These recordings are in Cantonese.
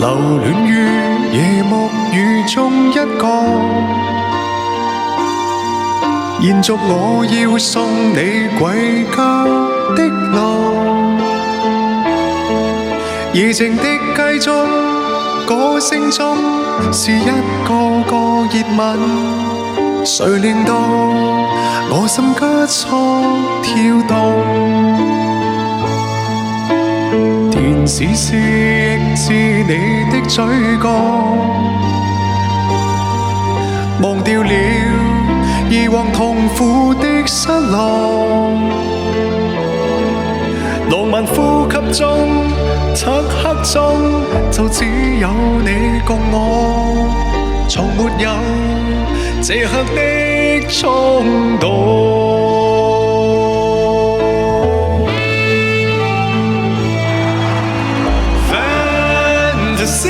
留戀於夜幕雨中一個，延續我要送你歸家的路。夜靜的街中，歌聲中是一個個熱吻，誰令到我心加速跳動？填詞時亦是你的嘴角，忘掉了以往痛苦的失落。浪漫呼吸中，漆黑中，就只有你共我，從沒有這刻的衝動。Fantasy，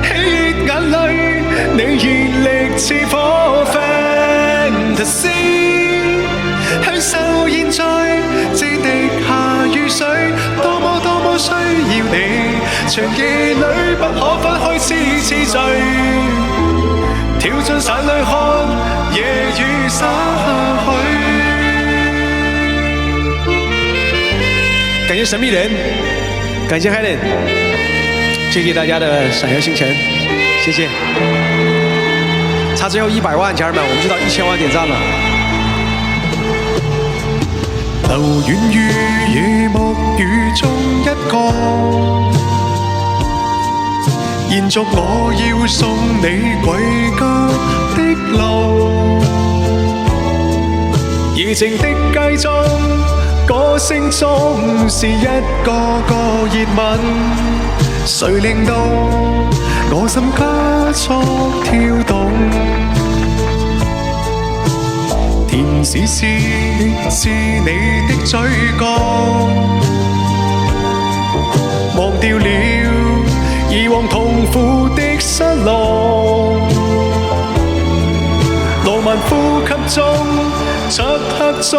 喜悅眼淚，你熱力似火。Fantasy， 享受現在，這滴下雨水，多麼多麼需要你，長夜裏不可分開，痴痴醉，跳進傘裏看夜雨灑去。感謝神秘人，感謝海倫，謝謝大家的閃耀星辰，謝謝。差最後100萬，家人們，我們就到1000萬點讚了。留戀於夜幕雨中一個，延續我要送你歸家的路。夜靜的街中，歌聲中是一個個熱吻，誰令到我心加速跳動？填詞是你的嘴角，忘掉了以往痛苦的失落。浪漫呼吸中，漆黑中，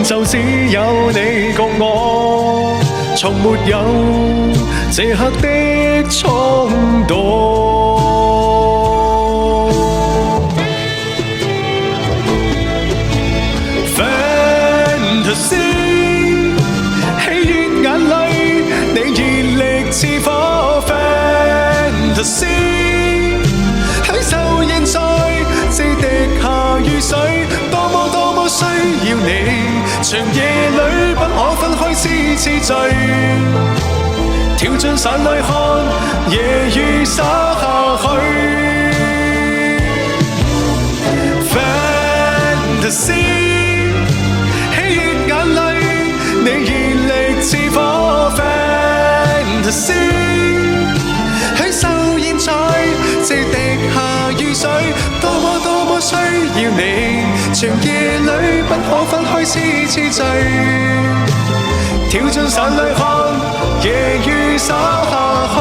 就只有你共我，從沒有這刻的衝動。Fantasy， 喜悅眼淚，你熱力似火。Fantasy， 享受現在，這滴下雨水，多麼多麼需要你，長夜裏不可分開，痴痴醉，跳進傘裏看夜雨灑下去。Fantasy，你熱力似火。Fantasy， 享受現在，這滴下雨水，多麼多麼需要你，長夜裏不可分開，痴痴醉，跳進傘裏看夜雨灑下去。